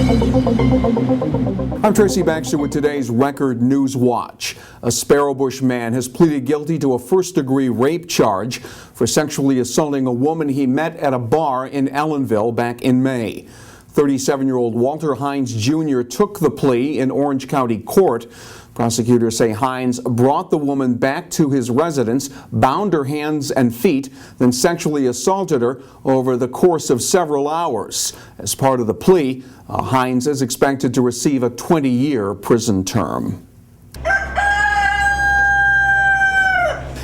I'm Tracy Baxter with today's Record Newswatch. A Sparrowbush man has pleaded guilty to a first-degree rape charge for sexually assaulting a woman he met at a bar in Ellenville back in May. 37-year-old Walter Hines Jr. took the plea in Orange County Court. Prosecutors say Hines brought the woman back to his residence, bound her hands and feet, then sexually assaulted her over the course of several hours. As part of the plea, Hines is expected to receive a 20-year prison term.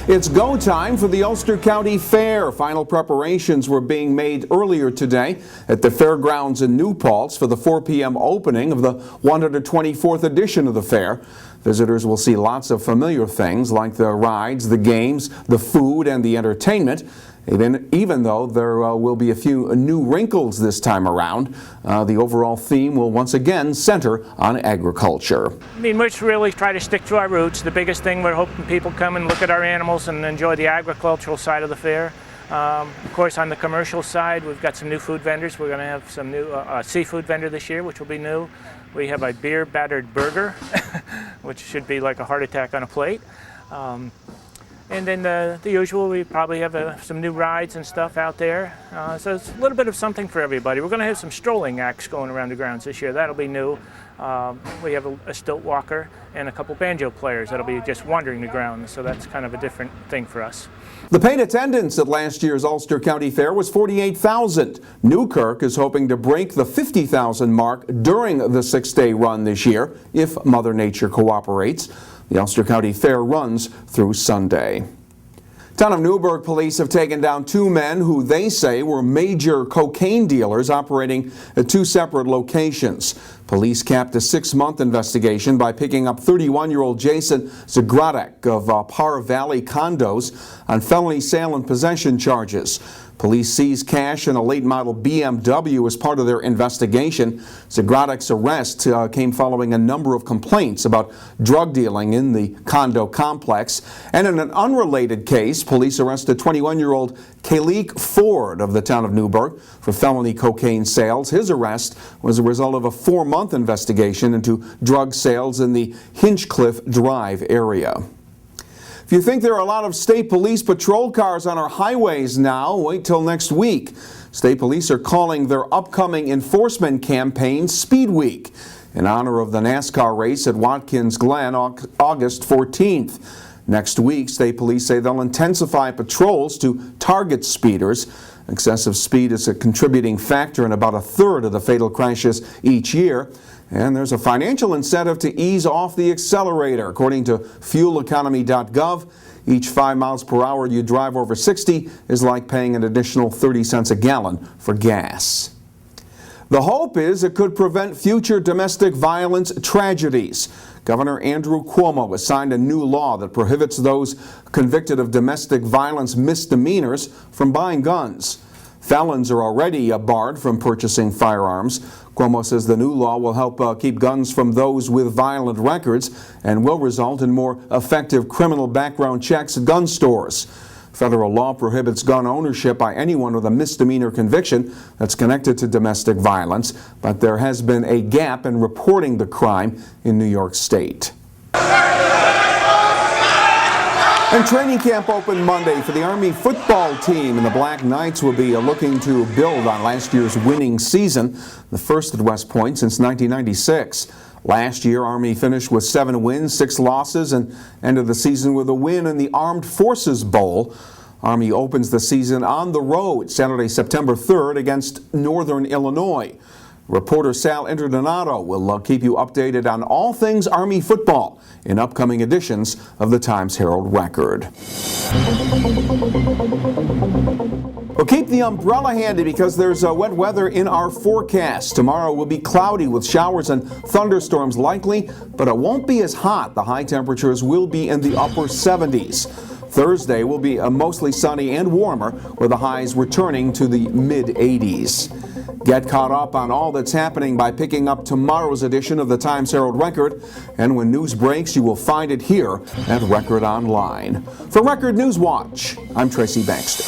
It's go time for the Ulster County Fair. Final preparations were being made earlier today at the fairgrounds in New Paltz for the 4 p.m. opening of the 124th edition of the fair. Visitors will see lots of familiar things like the rides, the games, the food, and the entertainment. Even though there will be a few new wrinkles this time around, the overall theme will once again center on agriculture. I mean, we really try to stick to our roots. The biggest thing, we're hoping people come and look at our animals and enjoy the agricultural side of the fair. Of course, on the commercial side, we've got some new food vendors. We're going to have some new seafood vendor this year, which will be new. We have a beer battered burger, which should be like a heart attack on a plate. And then the usual, we probably have some new rides and stuff out there. So it's a little bit of something for everybody. We're going to have some strolling acts going around the grounds this year. That'll be new. We have a stilt walker and a couple banjo players that'll be just wandering the grounds. So that's kind of a different thing for us. The paid attendance at last year's Ulster County Fair was 48,000. Newburgh is hoping to break the 50,000 mark during the 6-day run this year, if Mother Nature cooperates. The Ulster County Fair runs through Sunday. Town of Newburgh police have taken down 2 men who they say were major cocaine dealers operating at 2 separate locations. Police capped a 6-month investigation by picking up 31-year-old Jason Zagradek of Par Valley Condos on felony sale and possession charges. Police seized cash and a late-model BMW as part of their investigation. Zagradek's arrest came following a number of complaints about drug dealing in the condo complex. And in an unrelated case, police arrested 21-year-old Kalik Ford of the town of Newburgh for felony cocaine sales. His arrest was a result of a 4-month investigation into drug sales in the Hinchcliffe Drive area. If you think there are a lot of state police patrol cars on our highways now, wait till next week. State police are calling their upcoming enforcement campaign Speed Week in honor of the NASCAR race at Watkins Glen August 14th. Next week, state police say they'll intensify patrols to target speeders. Excessive speed is a contributing factor in about 1/3 of the fatal crashes each year. And there's a financial incentive to ease off the accelerator. According to fueleconomy.gov, each 5 miles per hour you drive over 60 is like paying an additional 30 cents a gallon for gas. The hope is it could prevent future domestic violence tragedies. Governor Andrew Cuomo has signed a new law that prohibits those convicted of domestic violence misdemeanors from buying guns. Felons are already barred from purchasing firearms. Cuomo says the new law will help keep guns from those with violent records and will result in more effective criminal background checks at gun stores. Federal law prohibits gun ownership by anyone with a misdemeanor conviction that's connected to domestic violence, but there has been a gap in reporting the crime in New York State. And training camp opened Monday for the Army football team, and the Black Knights will be looking to build on last year's winning season, the first at West Point since 1996. Last year, Army finished with 7 wins, 6 losses, and ended the season with a win in the Armed Forces Bowl. Army opens the season on the road Saturday, September 3rd against Northern Illinois. Reporter Sal Interdonato will keep you updated on all things Army football in upcoming editions of the Times-Herald Record. Well, keep the umbrella handy because there's wet weather in our forecast. Tomorrow will be cloudy with showers and thunderstorms likely, but it won't be as hot. The high temperatures will be in the upper 70s. Thursday will be mostly sunny and warmer, with the highs returning to the mid-80s. Get caught up on all that's happening by picking up tomorrow's edition of the Times-Herald Record, and when news breaks, you will find it here at Record Online. For Record Newswatch, I'm Tracy Baxter.